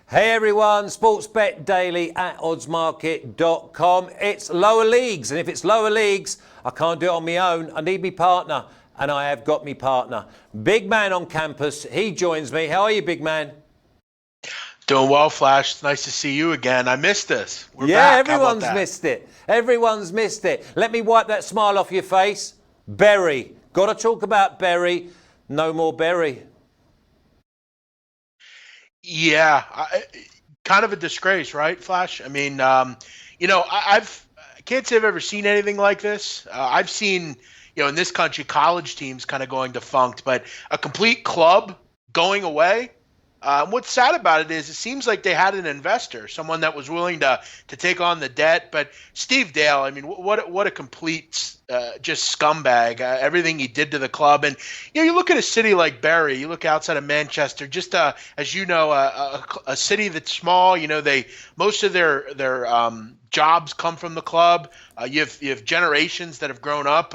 Hey everyone, Sportsbet Daily at oddsmarket.com. It's lower leagues, and if it's lower leagues, I can't do it on my own. I need me partner, and I have got me partner. Big man on campus, he joins me. How are you, big man? Doing well, Flash. It's nice to see you again. I missed this. We're back. Everyone's missed it. Everyone's missed it. Let me wipe that smile off your face. Berry. Got to talk about Berry. No more Berry. Yeah, kind of a disgrace, right, Flash? I mean, I can't say I've ever seen anything like this. I've seen, in this country, college teams kind of going defunct, but a complete club going away. What's sad about it is it seems like they had an investor, someone that was willing to take on the debt. But Steve Dale, I mean, what a complete just scumbag, everything he did to the club. And, you look at a city like Bury, you look outside of Manchester, just as you know, a city that's small, most of their jobs come from the club. You have generations that have grown up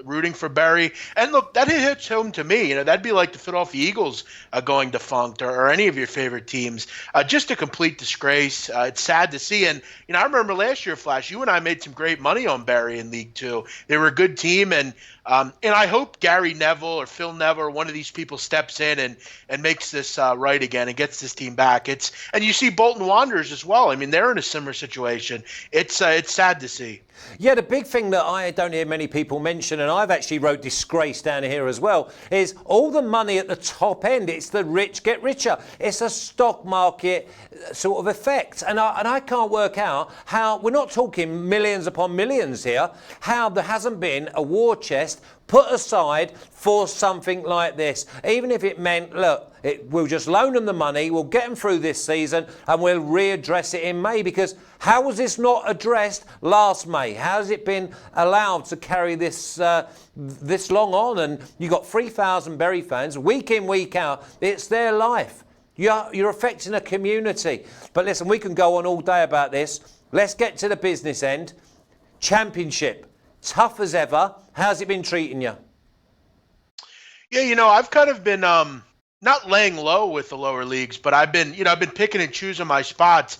rooting for Bury. And look, that hits home to me. That'd be like the Philadelphia Eagles going defunct or any of your favorite teams. Just a complete disgrace. It's sad to see. And, I remember last year, Flash, you and I made some great money on Bury in League Two. They were a good team. And I hope Gary Neville or Phil Neville or one of these people steps in and makes this right again and gets this team back. And you see Bolton Wanderers as well. I mean, they're in a similar situation. It's sad to see. Yeah, the big thing that I don't hear many people mention, and I've actually wrote disgrace down here as well, is all the money at the top end. It's the rich get richer. It's a stock market sort of effect. And I can't work out how, we're not talking millions upon millions here, how there hasn't been a war chest put aside for something like this. Even if it meant, look, we'll just loan them the money, we'll get them through this season, and we'll readdress it in May. Because how was this not addressed last May? How has it been allowed to carry this this long on? And you got 3,000 Bury fans, week in, week out. It's their life. You're affecting a community. But listen, we can go on all day about this. Let's get to the business end. Championship. Tough as ever. How's it been treating you? Yeah, I've kind of been not laying low with the lower leagues, but I've been picking and choosing my spots,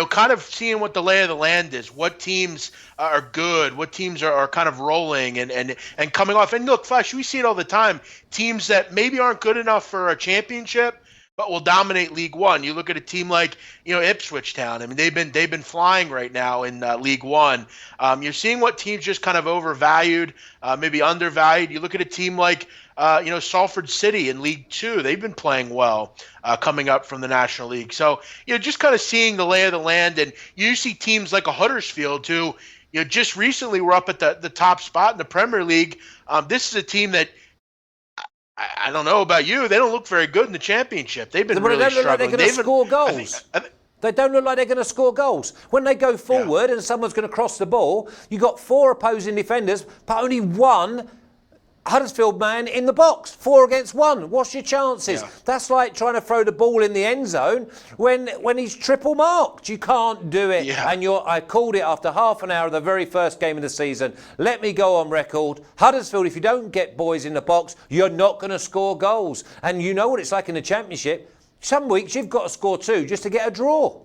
kind of seeing what the lay of the land is, what teams are good, what teams are kind of rolling and coming off. And look, Flash, we see it all the time. Teams that maybe aren't good enough for a championship, but will dominate League One. You look at a team like, Ipswich Town. I mean, they've been flying right now in League One. You're seeing what teams just kind of overvalued, maybe undervalued. You look at a team like, Salford City in League Two. They've been playing well coming up from the National League. So, just kind of seeing the lay of the land. And you see teams like a Huddersfield who, just recently were up at the top spot in the Premier League. This is a team that, I don't know about you. They don't look very good in the Championship. They've been really struggling. Like they're going to score goals. They don't look like they're going to score goals. When they go forward and someone's going to cross the ball, you got 4 opposing defenders, but only 1 Huddersfield man in the box. 4 against 1. What's your chances? Yeah. That's like trying to throw the ball in the end zone when he's triple marked. You can't do it. Yeah. And I called it after half an hour of the very first game of the season. Let me go on record. Huddersfield, if you don't get boys in the box, you're not going to score goals. And you know what it's like in the Championship. Some weeks you've got to score 2 just to get a draw.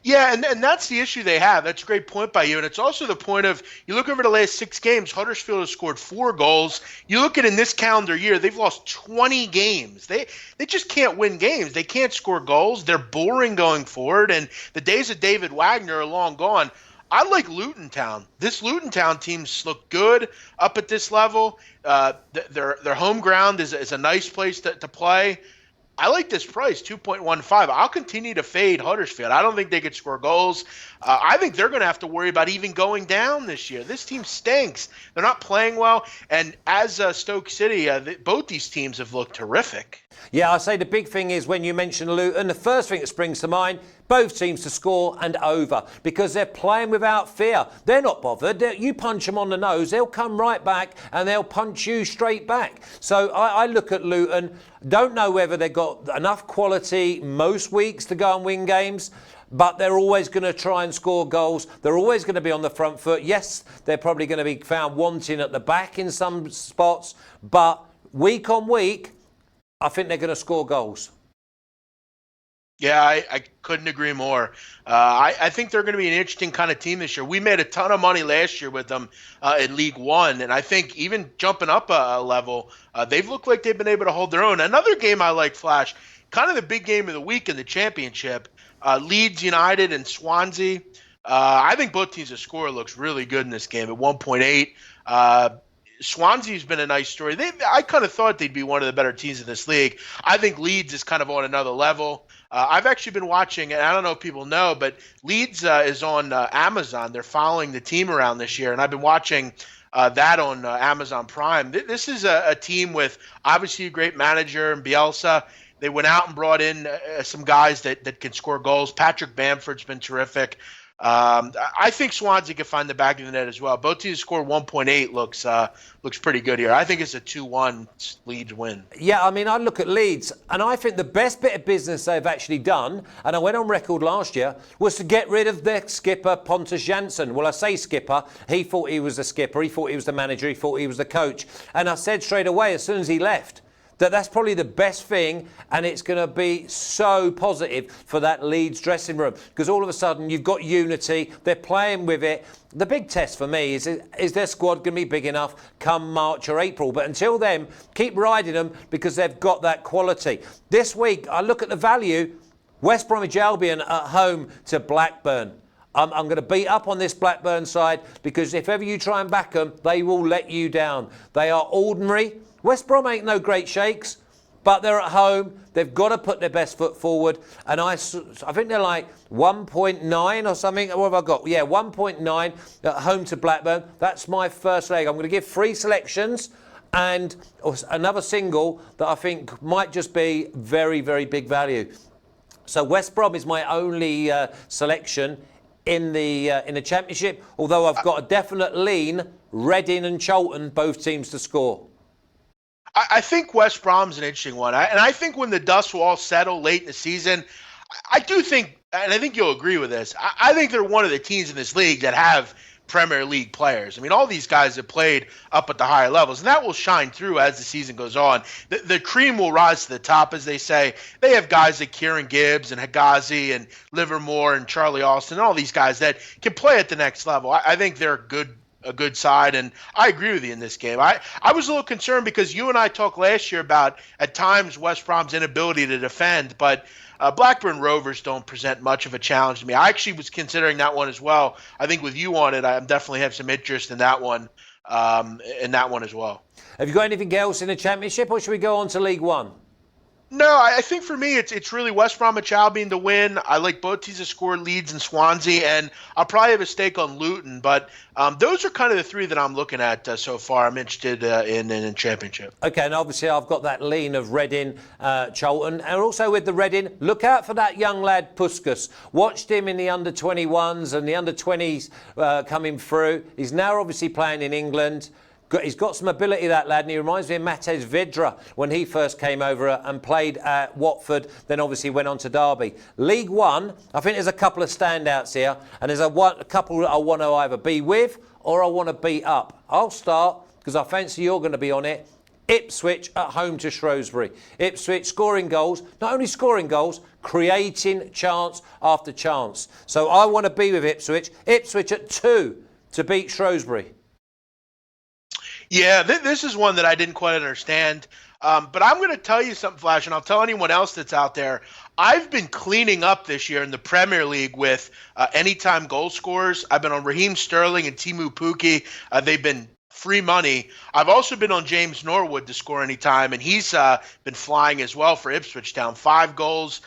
Yeah, and that's the issue they have. That's a great point by you. And it's also the point of, you look over the last 6 games, Huddersfield has scored 4 goals. You look at in this calendar year, they've lost 20 games. They just can't win games. They can't score goals. They're boring going forward. And the days of David Wagner are long gone. I like Luton Town. This Luton Town teams look good up at this level. Their home ground is a nice place to play. I like this price, 2.15. I'll continue to fade Huddersfield. I don't think they could score goals. I think they're going to have to worry about even going down this year. This team stinks. They're not playing well. And as Stoke City, both these teams have looked terrific. Yeah, I say the big thing is when you mention Luton, the first thing that springs to mind, both teams to score and over because they're playing without fear. They're not bothered. You punch them on the nose, they'll come right back and they'll punch you straight back. So I look at Luton, don't know whether they've got enough quality most weeks to go and win games, but they're always going to try and score goals. They're always going to be on the front foot. Yes, they're probably going to be found wanting at the back in some spots, but week on week, I think they're going to score goals. Yeah, I couldn't agree more. I think they're going to be an interesting kind of team this year. We made a ton of money last year with them in League One, and I think even jumping up a level, they've looked like they've been able to hold their own. Another game I like, Flash, kind of the big game of the week in the championship, Leeds United and Swansea. I think both teams' score looks really good in this game at 1.8. Swansea's been a nice story. I kind of thought they'd be one of the better teams in this league. I think Leeds is kind of on another level. I've actually been watching, and I don't know if people know, but Leeds is on Amazon. They're following the team around this year, and I've been watching that on Amazon Prime. This is a team with obviously a great manager and Bielsa. They went out and brought in some guys that can score goals. Patrick Bamford's been terrific. I think Swansea can find the back of the net as well. Both teams score 1.8 looks pretty good here. I think it's a 2-1 Leeds win. Yeah, I mean, I look at Leeds, and I think the best bit of business they've actually done, and I went on record last year, was to get rid of their skipper, Pontus Jansson. Well, I say skipper. He thought he was the skipper. He thought he was the manager. He thought he was the coach. And I said straight away, as soon as he left, that's probably the best thing, and it's going to be so positive for that Leeds dressing room, because all of a sudden you've got unity, they're playing with it. The big test for me is their squad going to be big enough come March or April? But until then, keep riding them because they've got that quality. This week, I look at the value, West Bromwich Albion at home to Blackburn. I'm going to beat up on this Blackburn side because if ever you try and back them, they will let you down. They are ordinary. West Brom ain't no great shakes, but they're at home. They've got to put their best foot forward. And I think they're like 1.9 or something. What have I got? Yeah, 1.9 at home to Blackburn. That's my first leg. I'm going to give 3 selections and another single that I think might just be very, very big value. So West Brom is my only selection in the Championship, although I've got a definite lean, Reading and Charlton, both teams to score. I think West Brom's an interesting one. And I think when the dust will all settle late in the season, I do think, and I think you'll agree with this, I think they're one of the teams in this league that have Premier League players. I mean, all these guys have played up at the higher levels, and that will shine through as the season goes on. The cream will rise to the top, as they say. They have guys like Kieran Gibbs and Higazi and Livermore and Charlie Austin, and all these guys that can play at the next level. I think they're a good side, and I agree with you in this game. I was a little concerned because you and I talked last year about, at times, West Brom's inability to defend, but Blackburn Rovers don't present much of a challenge to me. I actually was considering that one as well. I think with you on it, I definitely have some interest in that one as well. Have you got anything else in the Championship, or should we go on to League One? No, I think for me, it's really West Bromwich Albion to win. I like both teams to score, Leeds and Swansea, and I'll probably have a stake on Luton. But those are kind of the 3 that I'm looking at so far. I'm interested in the Championship. Okay, and obviously I've got that lean of Reading, Charlton, and also with the Reading, look out for that young lad Puskas. Watched him in the under-21s and the under-20s coming through. He's now obviously playing in England. He's got some ability, that lad, and he reminds me of Matej Vydra when he first came over and played at Watford, then obviously went on to Derby. League One, I think there's a couple of standouts here, and there's a couple that I want to either be with or I want to beat up. I'll start, because I fancy you're going to be on it, Ipswich at home to Shrewsbury. Ipswich scoring goals, not only scoring goals, creating chance after chance. So I want to be with Ipswich. Ipswich at 2 to beat Shrewsbury. Yeah, this is one that I didn't quite understand. But I'm going to tell you something, Flash, and I'll tell anyone else that's out there. I've been cleaning up this year in the Premier League with anytime goal scorers. I've been on Raheem Sterling and Timu Pukki. They've been free money. I've also been on James Norwood to score anytime, and he's been flying as well for Ipswich Town. 5 goals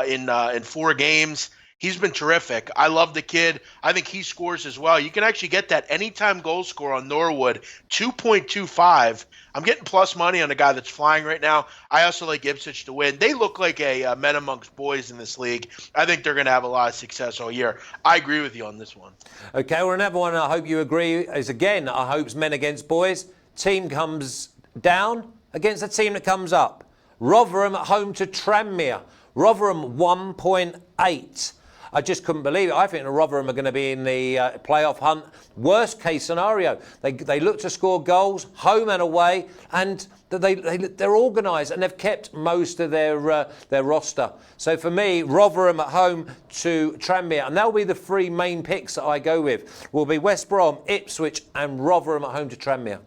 in 4 games. He's been terrific. I love the kid. I think he scores as well. You can actually get that anytime goal score on Norwood, 2.25. I'm getting plus money on a guy that's flying right now. I also like Ipswich to win. They look like a men amongst boys in this league. I think they're going to have a lot of success all year. I agree with you on this one. Okay, well, another one I hope you agree is, again, I hope it's men against boys. Team comes down against a team that comes up. Rotherham at home to Tranmere. Rotherham 1.8. I just couldn't believe it. I think Rotherham are going to be in the playoff hunt. Worst case scenario, they look to score goals, home and away, and they're organised and they've kept most of their roster. So for me, Rotherham at home to Tranmere, and that'll be the three main picks that I go with. Will be West Brom, Ipswich, and Rotherham at home to Tranmere.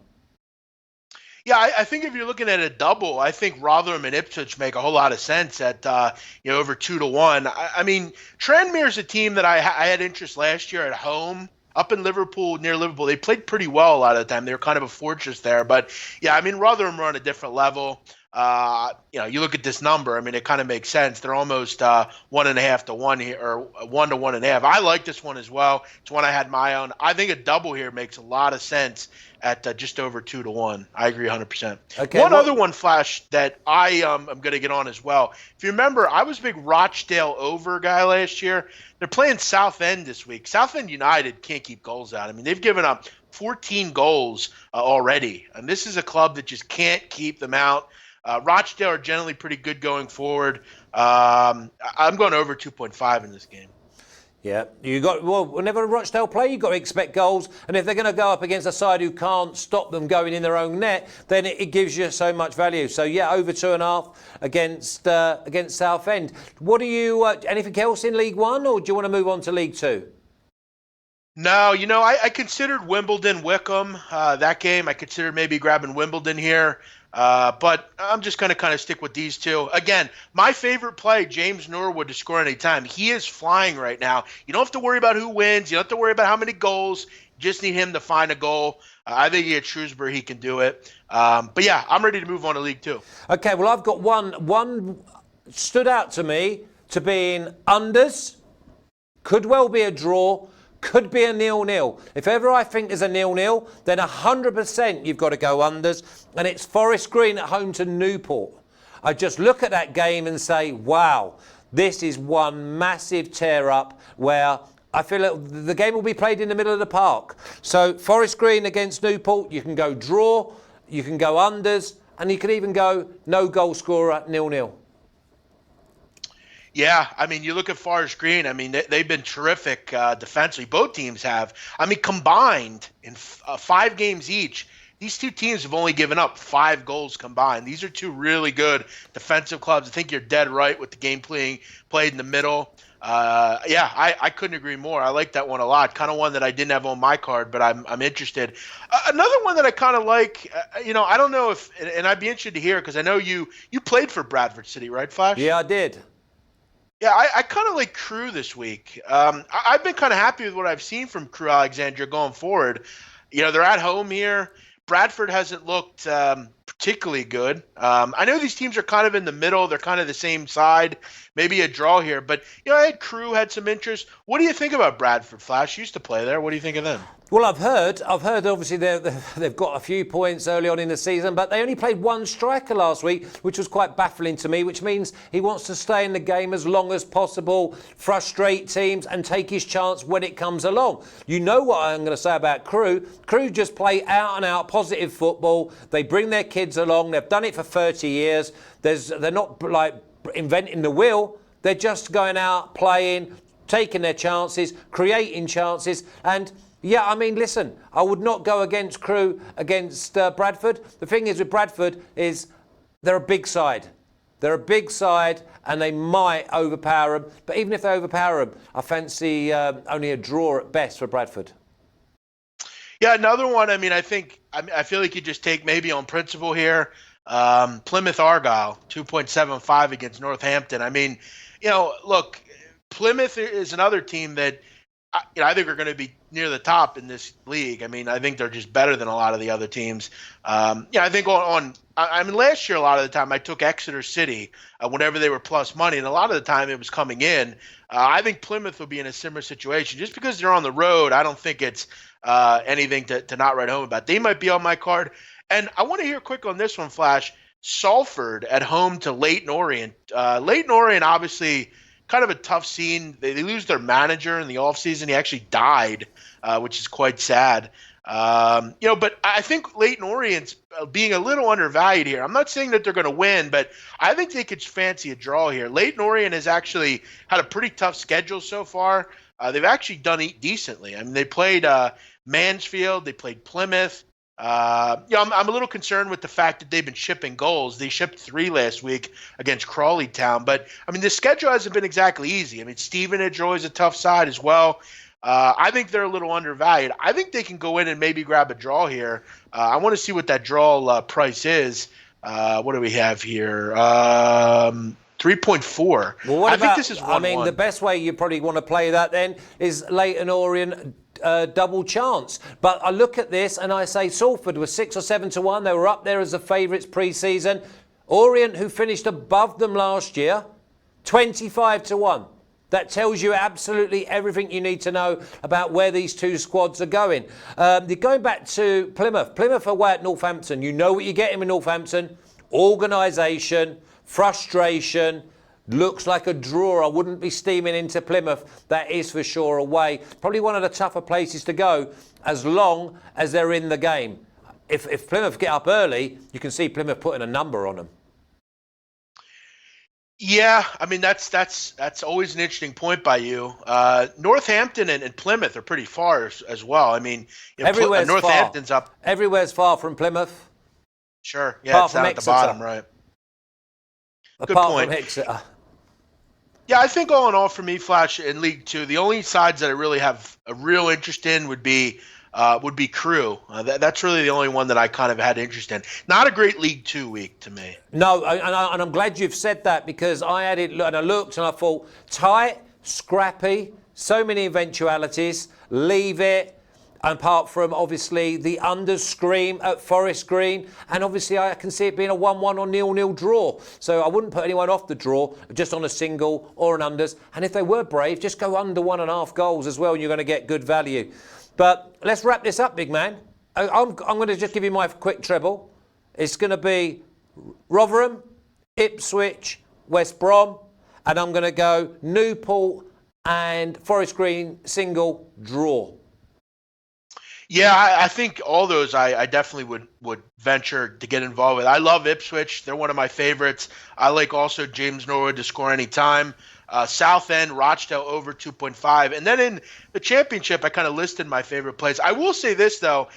Yeah, I think if you're looking at a double, I think Rotherham and Ipswich make a whole lot of sense at over 2-1. I mean, Tranmere's a team that I had interest last year at home up in Liverpool, near Liverpool. They played pretty well a lot of the time. They were kind of a fortress there. But yeah, I mean, Rotherham are on a different level. You look at this number. I mean, it kind of makes sense. They're almost 1.5 to 1 here, or 1 to 1.5. I like this one as well. It's one I had my own. I think a double here makes a lot of sense at just over 2-1. I agree 100%. Okay, other one, Flash, that I am going to get on as well. If you remember, I was a big Rochdale over guy last year. They're playing Southend this week. Southend United can't keep goals out. I mean, they've given up 14 goals already, and this is a club that just can't keep them out. Rochdale are generally pretty good going forward. I'm going over 2.5 in this game. Yeah, whenever Rochdale play, you've got to expect goals. And if they're going to go up against a side who can't stop them going in their own net, then it gives you so much value. So, yeah, over 2.5 against Southend. What do you, anything else in League One, or do you want to move on to League Two? No, I considered Wimbledon-Wickham, that game. I considered maybe grabbing Wimbledon here. But I'm just going to kind of stick with these two. Again, my favorite play, James Norwood to score any time. He is flying right now. You don't have to worry about who wins. You don't have to worry about how many goals. You just need him to find a goal. I think at Shrewsbury he can do it. But yeah, I'm ready to move on to League Two. Okay, well, I've got one stood out to me to being unders. Could well be a draw. Could be a 0-0. If ever I think there's a 0-0, then 100% you've got to go unders. And it's Forest Green at home to Newport. I just look at that game and say, wow, this is one massive tear-up where I feel like the game will be played in the middle of the park. So Forest Green against Newport, you can go draw, you can go unders, and you can even go no goal scorer, 0-0. Yeah, I mean, you look at Forest Green, I mean, they've been terrific defensively. Both teams have. I mean, combined in 5 games each, these two teams have only given up 5 goals combined. These are two really good defensive clubs. I think you're dead right with the game played in the middle. I couldn't agree more. I like that one a lot. Kind of one that I didn't have on my card, but I'm interested. Another one that I kind of like, I don't know if, and I'd be interested to hear, because I know you played for Bradford City, right, Flash? Yeah, I did. Yeah, I kind of like Crewe this week. I've been kind of happy with what I've seen from Crewe Alexandria going forward. They're at home here. Bradford hasn't looked particularly good. I know these teams are kind of in the middle. They're kind of the same side. Maybe a draw here. But, I had Crewe had some interest. What do you think about Bradford, Flash? You used to play there. What do you think of them? Well, I've heard obviously they've got a few points early on in the season, but they only played one striker last week, which was quite baffling to me, which means he wants to stay in the game as long as possible, frustrate teams and take his chance when it comes along. You know what I'm going to say about Crewe. Crewe just play out and out positive football. They bring their kids along. They've done it for 30 years. They're not like inventing the wheel. They're just going out, playing, taking their chances, creating chances, and yeah, I mean, listen, I would not go against Crewe against Bradford. The thing is with Bradford is they're a big side. They're a big side and they might overpower them. But even if they overpower them, I fancy only a draw at best for Bradford. Yeah, another one, I feel like you just take maybe on principle here. Plymouth Argyle, 2.75 against Northampton. I mean, look, Plymouth is another team that I think are going to be near the top in this league. I mean, I think they're just better than a lot of the other teams. I think last year, a lot of the time I took Exeter City whenever they were plus money, and a lot of the time it was coming in. I think Plymouth will be in a similar situation. Just because they're on the road, I don't think it's anything to not write home about. They might be on my card. And I want to hear quick on this one, Flash. Salford at home to Leyton Orient. Leyton Orient, obviously, kind of a tough scene. They lose their manager in the offseason. He actually died, which is quite sad. But I think Leyton Orient's being a little undervalued here. I'm not saying that they're going to win, but I think they could fancy a draw here. Leyton Orient has actually had a pretty tough schedule so far. They've actually done decently. I mean, they played Mansfield, they played Plymouth. I'm a little concerned with the fact that they've been shipping goals. They shipped 3 last week against Crawley Town, but I mean, the schedule hasn't been exactly easy. I mean, Stevenage always a tough side as well. I think they're a little undervalued. I think they can go in and maybe grab a draw here. I want to see what that draw price is. What do we have here? 3.4. Well, I think this is 1-1. I mean, the best way you probably want to play that then is Leyton Orient double chance. But I look at this and I say Salford was 6 or 7 to 1. They were up there as the favourites pre-season. Orient, who finished above them last year, 25 to 1. That tells you absolutely everything you need to know about where these two squads are going. They're going back to Plymouth. Plymouth away at Northampton. You know what you're getting with Northampton. Organisation, frustration. Looks like a draw. I wouldn't be steaming into Plymouth. That is for sure away. Probably one of the tougher places to go as long as they're in the game. If Plymouth get up early, you can see Plymouth putting a number on them. Yeah, I mean that's always an interesting point by you. Northampton and Plymouth are pretty far as well. I mean, everywhere's Northampton's far. up. Everywhere's far from Plymouth. Sure, yeah, apart it's from down at the bottom, right? Good apart point. From Exeter. Yeah, I think all in all for me, Flash, in League Two, the only sides that I really have a real interest in would be Crewe. That's really the only one that I kind of had interest in. Not a great League Two week to me. No, and I'm glad you've said that because I had it and I looked and I thought tight, scrappy, so many eventualities. Leave it. Apart from obviously the unders scream at Forest Green, and obviously I can see it being a 1-1 or 0-0 draw. So I wouldn't put anyone off the draw, just on a single or an unders. And if they were brave, just go under 1.5 goals as well, and you're going to get good value. But let's wrap this up, big man. I'm going to just give you my quick treble. It's going to be Rotherham, Ipswich, West Brom, and I'm going to go Newport and Forest Green single draw. Yeah, I think all those I definitely would venture to get involved with. I love Ipswich. They're one of my favorites. I like also James Norwood to score any time. Southend, Rochdale over 2.5. And then in the championship, I kind of listed my favorite plays. I will say this, though.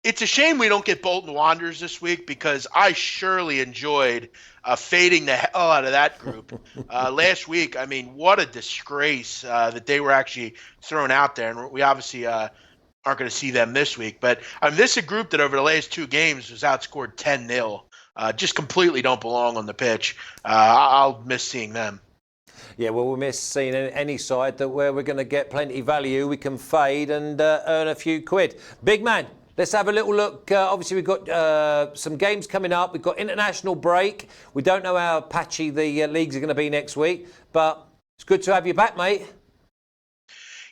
It's a shame we don't get Bolton Wanderers this week because I surely enjoyed fading the hell out of that group. Last week, I mean, what a disgrace that they were actually thrown out there. And we obviously aren't going to see them this week. But this is a group that over the last 2 games was outscored 10-0. Just completely don't belong on the pitch. I'll miss seeing them. Yeah, well, we miss seeing any side that where we're going to get plenty value, we can fade and earn a few quid. Big man, let's have a little look. Obviously, we've got some games coming up. We've got international break. We don't know how patchy the leagues are going to be next week, but it's good to have you back, mate.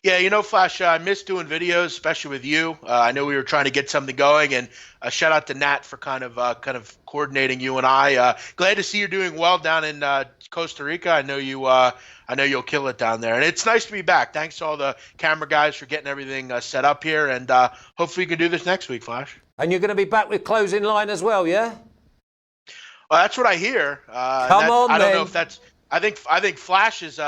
Yeah, Flash, I miss doing videos, especially with you. I know we were trying to get something going, and shout out to Nat for kind of coordinating you and I. Glad to see you're doing well down in Costa Rica. I know you'll kill it down there, and it's nice to be back. Thanks to all the camera guys for getting everything set up here, and hopefully we can do this next week, Flash. And you're going to be back with Closing Line as well, yeah? Well, that's what I hear. Come on, I don't then. know if that's. I think Flash is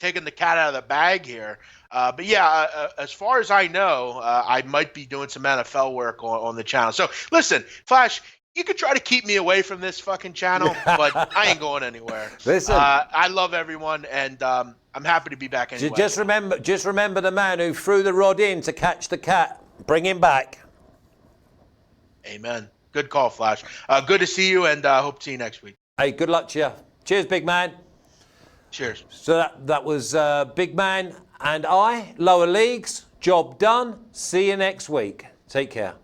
taking the cat out of the bag here. But yeah, as far as I know, I might be doing some NFL work on the channel. So listen, Flash, you could try to keep me away from this fucking channel, but I ain't going anywhere. Listen, I love everyone, and I'm happy to be back anyway. Just remember the man who threw the rod in to catch the cat. Bring him back. Amen. Good call, Flash. Good to see you, and hope to see you next week. Hey, good luck to you. Cheers, big man. Cheers. So that was Big Man and I, lower leagues, job done. See you next week. Take care.